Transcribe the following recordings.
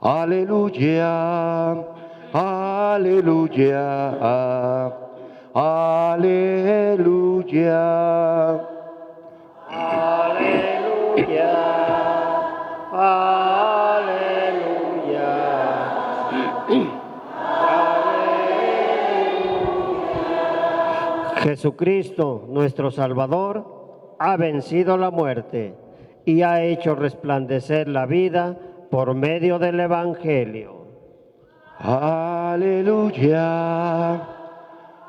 Aleluya, aleluya, aleluya. Aleluya, aleluya. Jesucristo, nuestro Salvador, ha vencido la muerte y ha hecho resplandecer la vida por medio del Evangelio. Aleluya,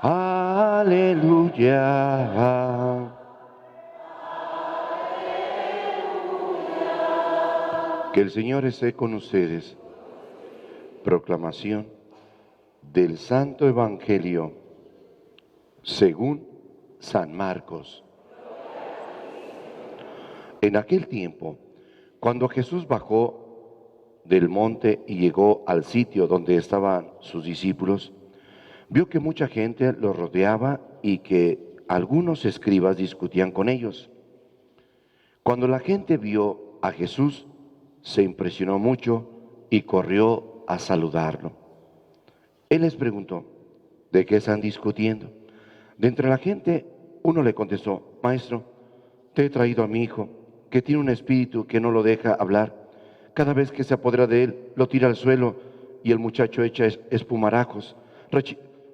aleluya. Que el Señor esté con ustedes. Proclamación del Santo Evangelio según San Marcos. En aquel tiempo, cuando Jesús bajó del monte y llegó al sitio donde estaban sus discípulos, vio que mucha gente los rodeaba y que algunos escribas discutían con ellos. Cuando la gente vio a Jesús, se impresionó mucho y corrió a saludarlo. Él les preguntó, ¿de qué están discutiendo? De entre la gente, uno le contestó, Maestro, te he traído a mi hijo, que tiene un espíritu que no lo deja hablar. Cada vez que se apodera de él, lo tira al suelo y el muchacho echa espumarajos,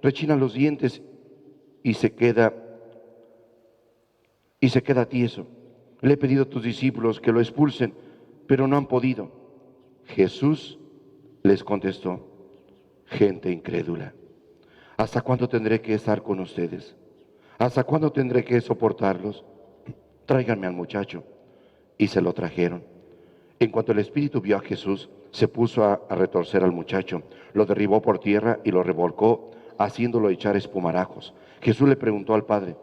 rechina los dientes y se queda tieso. Le he pedido a tus discípulos que lo expulsen, pero no han podido. Jesús les contestó, gente incrédula, ¿hasta cuándo tendré que estar con ustedes? ¿Hasta cuándo tendré que soportarlos? Tráiganme al muchacho. Y se lo trajeron. En cuanto el espíritu vio a Jesús, se puso a retorcer al muchacho, lo derribó por tierra y lo revolcó, haciéndolo echar espumarajos. Jesús le preguntó al padre,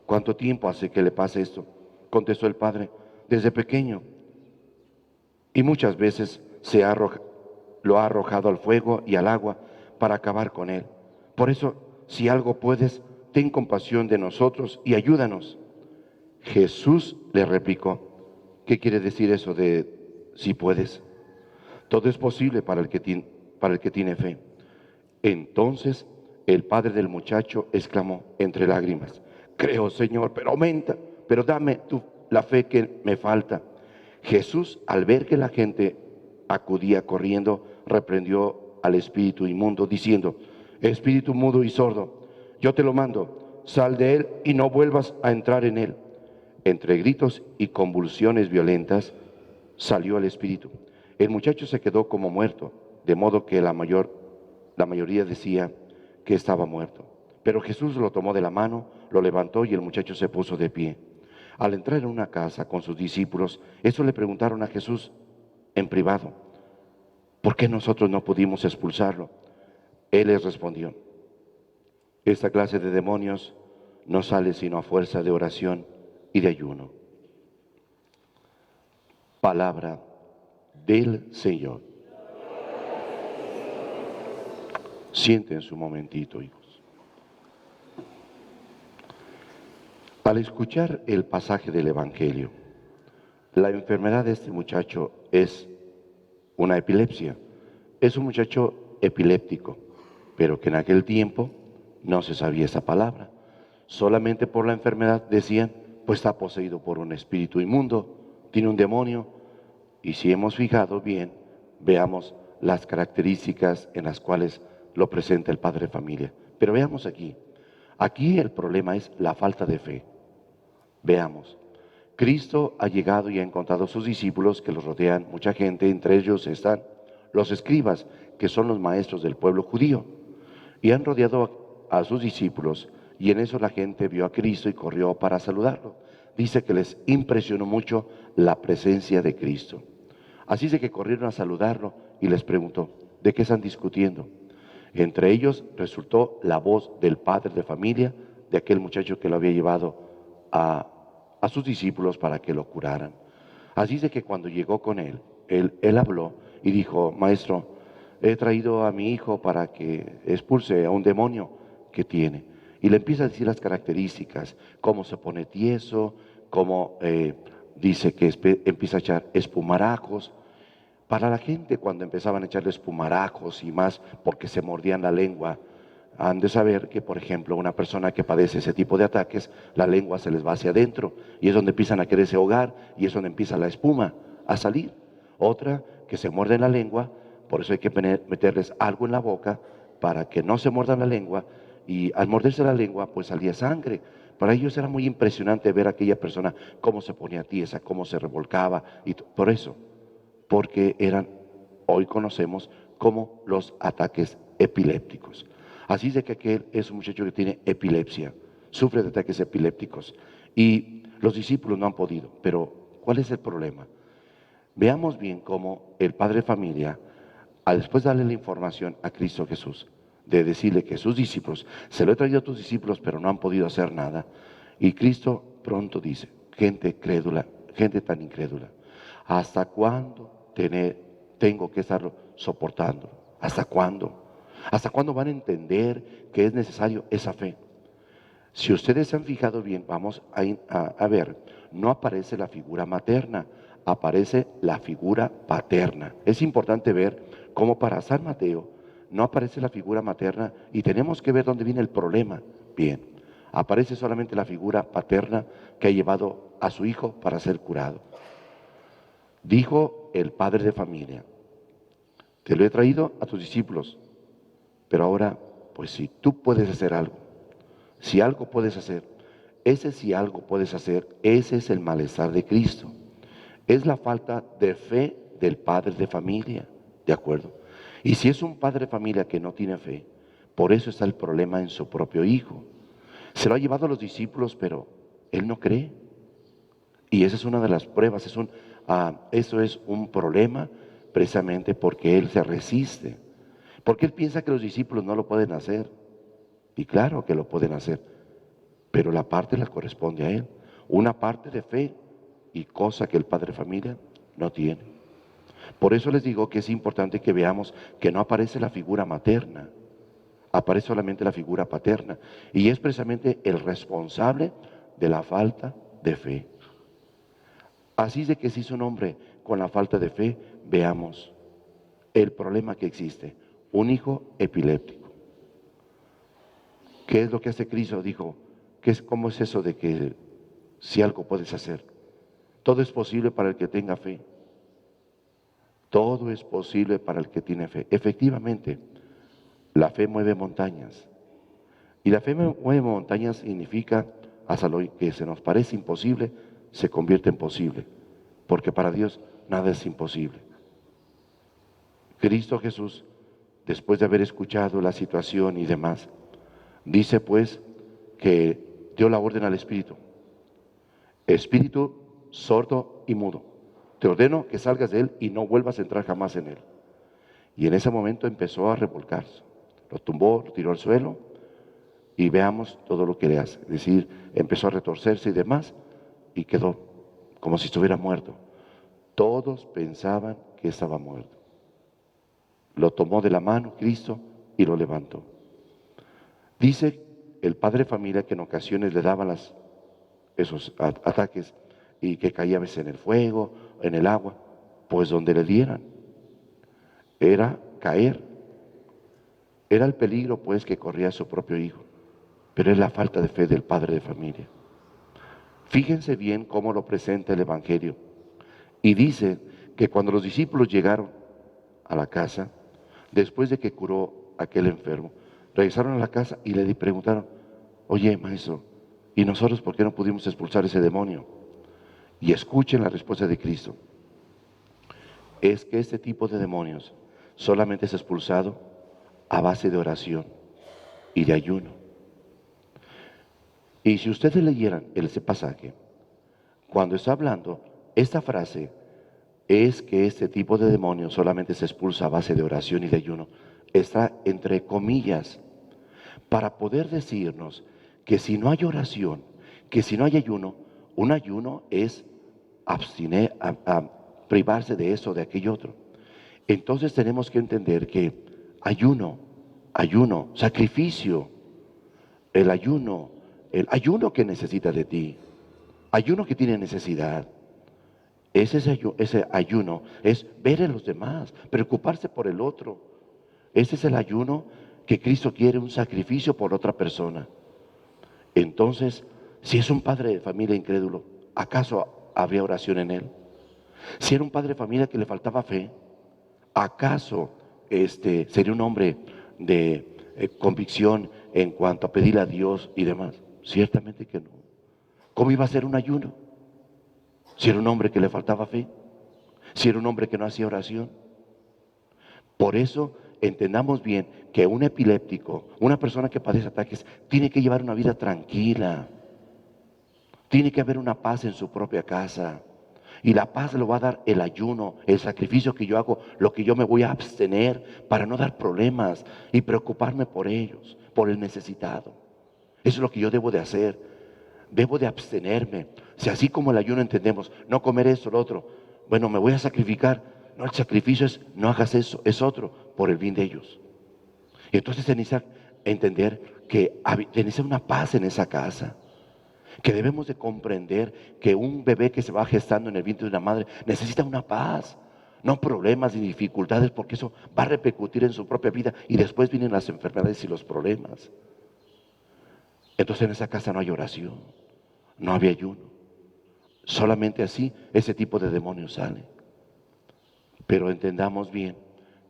¿cuánto tiempo hace que le pase esto? Contestó el padre, desde pequeño. Y muchas veces lo ha arrojado al fuego y al agua para acabar con él. Por eso, si algo puedes, ten compasión de nosotros y ayúdanos. Jesús le replicó, ¿qué quiere decir eso de si puedes? Todo es posible para el que tiene fe. Entonces el padre del muchacho exclamó entre lágrimas, creo, Señor, pero dame la fe que me falta. Jesús, al ver que la gente acudía corriendo, reprendió al espíritu inmundo, diciendo, espíritu mudo y sordo, yo te lo mando, sal de él y no vuelvas a entrar en él. Entre gritos y convulsiones violentas, salió el espíritu. El muchacho se quedó como muerto, de modo que la mayoría decía que estaba muerto. Pero Jesús lo tomó de la mano, lo levantó y el muchacho se puso de pie. Al entrar en una casa con sus discípulos, eso le preguntaron a Jesús en privado, ¿por qué nosotros no pudimos expulsarlo? Él les respondió, esta clase de demonios no sale sino a fuerza de oración y de ayuno. Palabra del Señor. Siéntense un momentito, hijos. Al escuchar el pasaje del Evangelio, la enfermedad de este muchacho es una epilepsia. Es un muchacho epiléptico, pero que en aquel tiempo no se sabía esa palabra. Solamente por la enfermedad decían, pues está poseído por un espíritu inmundo, tiene un demonio. Y si hemos fijado bien, veamos las características en las cuales lo presenta el padre de familia. Pero veamos aquí. Aquí el problema es la falta de fe. Veamos. Cristo ha llegado y ha encontrado a sus discípulos que los rodean, mucha gente, entre ellos están los escribas, que son los maestros del pueblo judío, y han rodeado a sus discípulos, y en eso la gente vio a Cristo y corrió para saludarlo. Dice que les impresionó mucho la presencia de Cristo. Así es de que corrieron a saludarlo y les preguntó, ¿de qué están discutiendo? Entre ellos resultó la voz del padre de familia de aquel muchacho que lo había llevado a sus discípulos para que lo curaran. Así es de que cuando llegó con él habló y dijo, maestro, he traído a mi hijo para que expulse a un demonio que tiene. Y le empieza a decir las características, cómo se pone tieso, cómo dice que empieza a echar espumarajos. Para la gente, cuando empezaban a echarle espumarajos y más porque se mordían la lengua, han de saber que, por ejemplo, una persona que padece ese tipo de ataques, la lengua se les va hacia adentro y es donde empiezan a quererse ahogar y es donde empieza la espuma a salir. Otra que se muerde en la lengua, por eso hay que meterles algo en la boca para que no se muerdan la lengua, y al morderse la lengua pues salía sangre. Para ellos era muy impresionante ver a aquella persona cómo se ponía tiesa, cómo se revolcaba, y por eso, porque eran, hoy conocemos como los ataques epilépticos. Así es de que aquel es un muchacho que tiene epilepsia, sufre de ataques epilépticos, y los discípulos no han podido. Pero ¿cuál es el problema? Veamos bien cómo el padre de familia, al después darle la información a Cristo Jesús, de decirle que sus discípulos, se lo he traído a tus discípulos, pero no han podido hacer nada, y Cristo pronto dice, gente crédula, gente tan incrédula, ¿hasta cuándo tengo que estarlo soportando? ¿Hasta cuándo? ¿Hasta cuándo van a entender que es necesario esa fe? Si ustedes se han fijado bien, vamos a ver, no aparece la figura materna, aparece la figura paterna. Es importante ver cómo para San Mateo no aparece la figura materna y tenemos que ver dónde viene el problema. Bien, aparece solamente la figura paterna que ha llevado a su hijo para ser curado. Dijo el padre de familia, te lo he traído a tus discípulos, pero ahora, pues si tú puedes hacer algo, si algo puedes hacer, si algo puedes hacer, ese es el malestar de Cristo. Es la falta de fe del padre de familia, ¿de acuerdo? Y si es un padre de familia que no tiene fe, por eso está el problema en su propio hijo. Se lo ha llevado a los discípulos, pero él no cree. Y esa es una de las pruebas, eso es un problema precisamente porque él se resiste. Porque él piensa que los discípulos no lo pueden hacer. Y claro que lo pueden hacer, pero la parte le corresponde a él. Una parte de fe y cosa que el padre de familia no tiene. Por eso les digo que es importante que veamos que no aparece la figura materna, aparece solamente la figura paterna. Y es precisamente el responsable de la falta de fe. Así es de que si es un hombre con la falta de fe, veamos el problema que existe. Un hijo epiléptico. ¿Qué es lo que hace Cristo? Dijo, ¿cómo es eso de que si algo puedes hacer? Todo es posible para el que tenga fe. Todo es posible para el que tiene fe. Efectivamente, la fe mueve montañas. Y la fe mueve montañas significa hasta lo que se nos parece imposible, se convierte en posible. Porque para Dios nada es imposible. Cristo Jesús, después de haber escuchado la situación y demás, dice pues que dio la orden al espíritu. Espíritu sordo y mudo, te ordeno que salgas de él y no vuelvas a entrar jamás en él. Y en ese momento empezó a revolcarse. Lo tumbó, lo tiró al suelo y veamos todo lo que le hace. Es decir, empezó a retorcerse y demás y quedó como si estuviera muerto. Todos pensaban que estaba muerto. Lo tomó de la mano Cristo y lo levantó. Dice el padre de familia que en ocasiones le daban esos ataques y que caía a veces en el fuego, en el agua, pues donde le dieran era caer. Era el peligro pues que corría su propio hijo, pero es la falta de fe del padre de familia. Fíjense bien cómo lo presenta el Evangelio. Y dice que cuando los discípulos llegaron a la casa, después de que curó a aquel enfermo, regresaron a la casa y le preguntaron, oye maestro, ¿y nosotros por qué no pudimos expulsar ese demonio? Y escuchen la respuesta de Cristo. Es que este tipo de demonios solamente es expulsado a base de oración y de ayuno. Y si ustedes leyeran ese pasaje, cuando está hablando, esta frase es que este tipo de demonios solamente se expulsa a base de oración y de ayuno. Está entre comillas, para poder decirnos que si no hay oración, que si no hay ayuno, un ayuno es abstener, a privarse de eso, de aquello otro. Entonces tenemos que entender que ayuno, sacrificio, el ayuno que necesita de ti, ayuno que tiene necesidad, Ese ayuno es ver a los demás, preocuparse por el otro. Ese es el ayuno que Cristo quiere, un sacrificio por otra persona. Entonces, si es un padre de familia incrédulo, ¿acaso habría oración en él? Si era un padre de familia que le faltaba fe, ¿acaso sería un hombre de convicción en cuanto a pedirle a Dios y demás? Ciertamente que no. ¿Cómo iba a ser un ayuno? Si era un hombre que le faltaba fe, si era un hombre que no hacía oración. Por eso entendamos bien que un epiléptico, una persona que padece ataques, tiene que llevar una vida tranquila. Tiene que haber una paz en su propia casa. Y la paz lo va a dar el ayuno, el sacrificio que yo hago, lo que yo me voy a abstener para no dar problemas y preocuparme por ellos, por el necesitado. Eso es lo que yo debo de hacer. Debo de abstenerme. Si así como el ayuno entendemos, no comer esto, lo otro, bueno, me voy a sacrificar. No, el sacrificio es, no hagas eso, es otro, por el bien de ellos. Y entonces se necesita entender que necesita una paz en esa casa. Que debemos de comprender que un bebé que se va gestando en el vientre de una madre necesita una paz, no problemas ni dificultades, porque eso va a repercutir en su propia vida y después vienen las enfermedades y los problemas. Entonces en esa casa no hay oración, no había ayuno. Solamente así ese tipo de demonios sale. Pero entendamos bien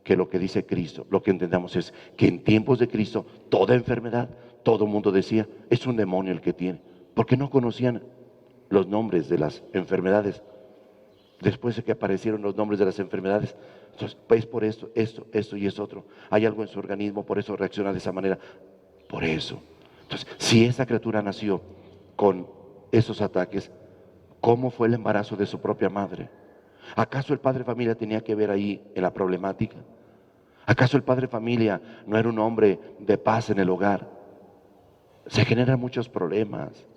que lo que dice Cristo, lo que entendamos es que en tiempos de Cristo toda enfermedad, todo el mundo decía, es un demonio el que tiene. Porque no conocían los nombres de las enfermedades. Después de que aparecieron los nombres de las enfermedades, entonces, pues por esto y es otro. Hay algo en su organismo, por eso reacciona de esa manera. Por eso. Entonces, si esa criatura nació con esos ataques, ¿cómo fue el embarazo de su propia madre? ¿Acaso el padre de familia tenía que ver ahí en la problemática? ¿Acaso el padre de familia no era un hombre de paz en el hogar? Se generan muchos problemas.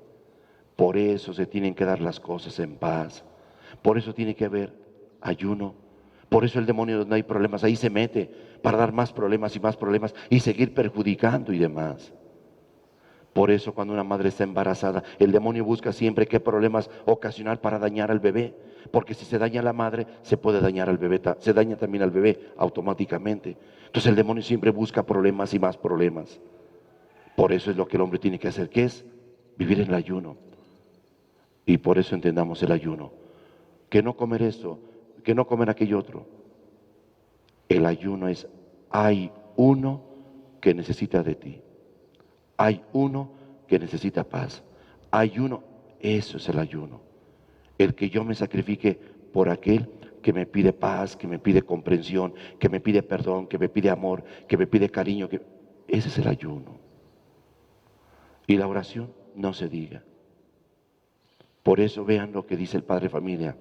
Por eso se tienen que dar las cosas en paz. Por eso tiene que haber ayuno. Por eso el demonio, donde hay problemas, ahí se mete para dar más problemas y seguir perjudicando y demás. Por eso cuando una madre está embarazada, el demonio busca siempre qué problemas ocasionar para dañar al bebé. Porque si se daña a la madre, se puede dañar al bebé, se daña también al bebé automáticamente. Entonces el demonio siempre busca problemas y más problemas. Por eso es lo que el hombre tiene que hacer, que es vivir en el ayuno. Y por eso entendamos el ayuno. Que no comer esto, que no comer aquello otro. El ayuno es, hay uno que necesita de ti. Hay uno que necesita paz. Hay uno, eso es el ayuno. El que yo me sacrifique por aquel que me pide paz, que me pide comprensión, que me pide perdón, que me pide amor, que me pide cariño. Ese es el ayuno. Y la oración no se diga. Por eso vean lo que dice el padre de familia.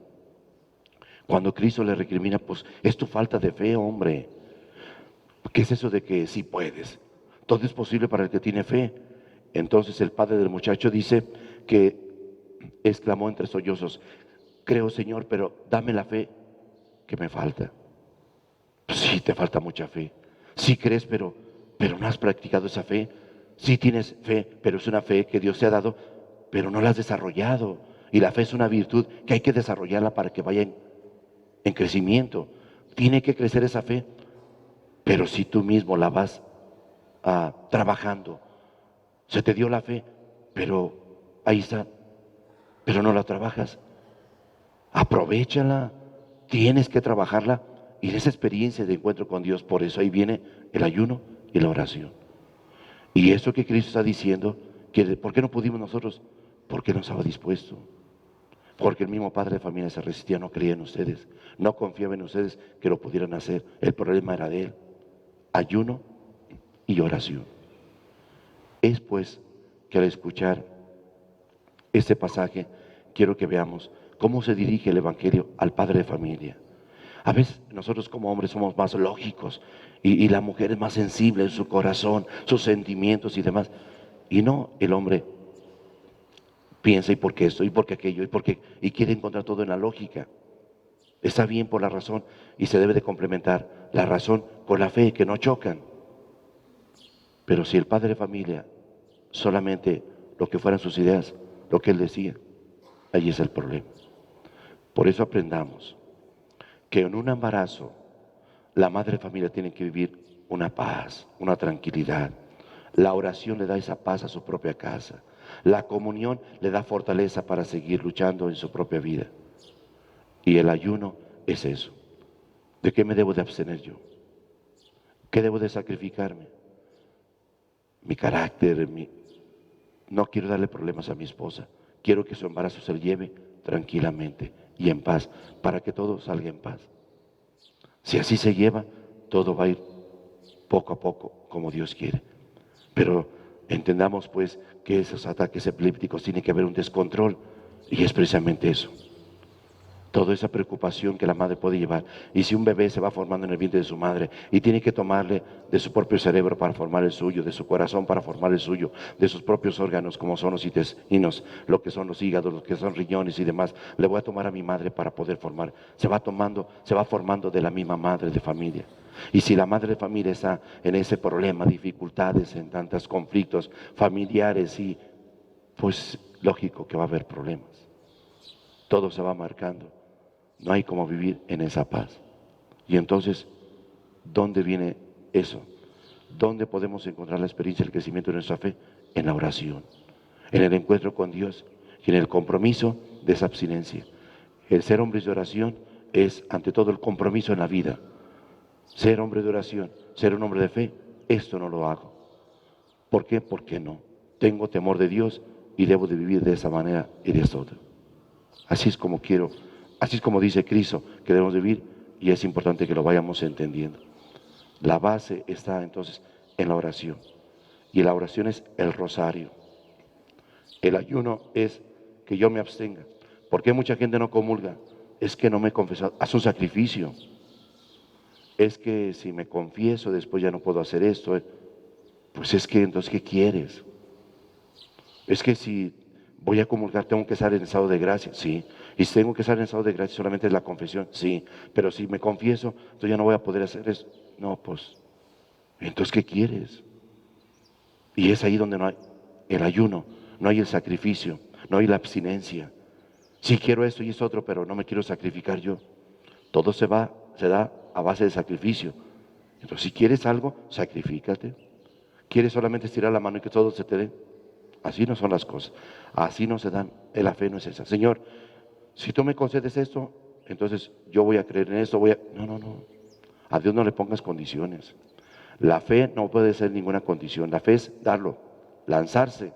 Cuando Cristo le recrimina, pues es tu falta de fe, hombre. ¿Qué es eso de que sí puedes? Todo es posible para el que tiene fe. Entonces el padre del muchacho dice que exclamó entre sollozos, creo Señor, pero dame la fe que me falta. Pues sí, te falta mucha fe. Sí crees, pero no has practicado esa fe. Sí tienes fe, pero es una fe que Dios te ha dado, pero no la has desarrollado. Y la fe es una virtud que hay que desarrollarla para que vaya en crecimiento. Tiene que crecer esa fe, pero si tú mismo la vas trabajando, se te dio la fe, pero ahí está, pero no la trabajas. Aprovéchala, tienes que trabajarla y esa experiencia de encuentro con Dios. Por eso ahí viene el ayuno y la oración. Y eso que Cristo está diciendo, que ¿por qué no pudimos nosotros? Porque no estaba dispuesto. Porque el mismo padre de familia se resistía, no creía en ustedes, no confiaba en ustedes que lo pudieran hacer. El problema era de él. Ayuno y oración. Es pues que al escuchar este pasaje, quiero que veamos cómo se dirige el Evangelio al padre de familia. A veces nosotros como hombres somos más lógicos y la mujer es más sensible en su corazón, sus sentimientos y demás. Y no, el hombre piensa y por qué esto y por qué aquello y quiere encontrar todo en la lógica. Está bien por la razón y se debe de complementar la razón con la fe, que no chocan. Pero si el padre de familia solamente lo que fueran sus ideas, lo que él decía, ahí es el problema. Por eso aprendamos que en un embarazo la madre de familia tiene que vivir una paz, una tranquilidad. La oración le da esa paz a su propia casa. La comunión le da fortaleza para seguir luchando en su propia vida. Y el ayuno es eso. ¿De qué me debo de abstener yo? ¿Qué debo de sacrificarme? Mi carácter, no quiero darle problemas a mi esposa. Quiero que su embarazo se lleve tranquilamente y en paz, para que todo salga en paz. Si así se lleva, todo va a ir poco a poco, como Dios quiere. Pero entendamos pues que esos ataques epilépticos tiene que haber un descontrol, y es precisamente eso. Toda esa preocupación que la madre puede llevar. Y si un bebé se va formando en el vientre de su madre y tiene que tomarle de su propio cerebro para formar el suyo, de su corazón para formar el suyo, de sus propios órganos como son los intestinos, lo que son los hígados, lo que son riñones y demás, le voy a tomar a mi madre para poder formar. Se va formando de la misma madre de familia. Y si la madre de familia está en ese problema, dificultades, en tantos conflictos familiares, y pues lógico que va a haber problemas. Todo se va marcando. No hay como vivir en esa paz. Y entonces, ¿dónde viene eso? ¿Dónde podemos encontrar la experiencia del crecimiento de nuestra fe? En la oración, en el encuentro con Dios y en el compromiso de esa abstinencia. El ser hombres de oración es ante todo el compromiso en la vida. Ser hombre de oración, ser un hombre de fe, esto no lo hago. ¿Por qué? Porque no. Tengo temor de Dios y debo de vivir de esa manera y de esa otra. Así es como quiero. Así es como dice Cristo que debemos vivir, y es importante que lo vayamos entendiendo. La base está entonces en la oración, y la oración es el rosario. El ayuno es que yo me abstenga. ¿Por qué mucha gente no comulga? Es que no me he confesado. Haz un sacrificio. Es que si me confieso después ya no puedo hacer esto. Pues es que entonces, ¿qué quieres? Es que si voy a comulgar, tengo que estar en estado de gracia, sí. Y si tengo que estar en estado de gracia, solamente es la confesión, sí. Pero si me confieso, entonces ya no voy a poder hacer eso. No, pues, entonces, ¿qué quieres? Y es ahí donde no hay el ayuno, no hay el sacrificio, no hay la abstinencia. Sí quiero esto y esto otro, pero no me quiero sacrificar yo. Todo se da a base de sacrificio. Entonces, si quieres algo, sacrifícate. ¿Quieres solamente estirar la mano y que todo se te dé? Así no son las cosas, así no se dan, la fe no es esa. Señor, si tú me concedes esto, entonces yo voy a creer en esto, No, a Dios no le pongas condiciones. La fe no puede ser ninguna condición, la fe es darlo, lanzarse,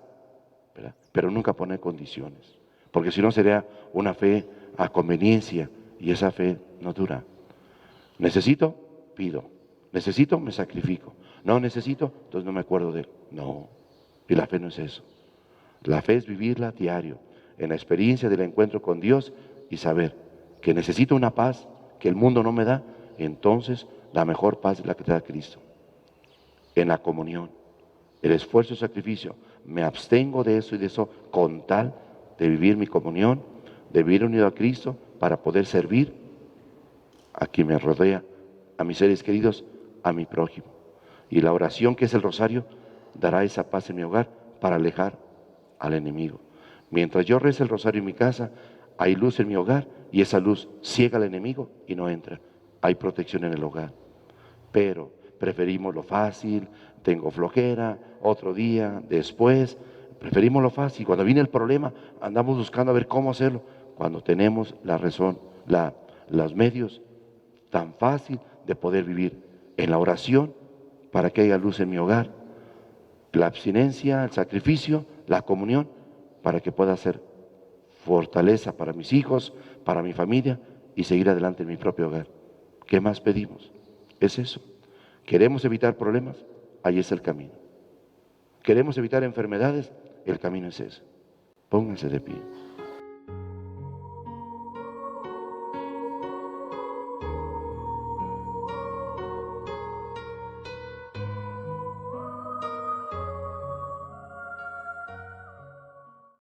¿verdad? Pero nunca poner condiciones, porque si no sería una fe a conveniencia, y esa fe no dura. Necesito, pido, necesito, me sacrifico, no necesito, entonces no me acuerdo de él. No, y la fe no es eso. La fe es vivirla diario, en la experiencia del encuentro con Dios y saber que necesito una paz que el mundo no me da, entonces la mejor paz es la que te da Cristo. En la comunión, el esfuerzo y sacrificio, me abstengo de eso y de eso con tal de vivir mi comunión, de vivir unido a Cristo para poder servir a quien me rodea, a mis seres queridos, a mi prójimo. Y la oración, que es el rosario, dará esa paz en mi hogar para alejar al enemigo. Mientras yo rece el rosario en mi casa, hay luz en mi hogar, y esa luz ciega al enemigo y no entra. Hay protección en el hogar. Pero preferimos lo fácil, tengo flojera, otro día, después, preferimos lo fácil. Cuando viene el problema, andamos buscando a ver cómo hacerlo. Cuando tenemos la razón, los medios tan fácil de poder vivir en la oración para que haya luz en mi hogar, la abstinencia, el sacrificio, la comunión, para que pueda ser fortaleza para mis hijos, para mi familia y seguir adelante en mi propio hogar. ¿Qué más pedimos? Es eso. ¿Queremos evitar problemas? Ahí es el camino. ¿Queremos evitar enfermedades? El camino es ese. Pónganse de pie.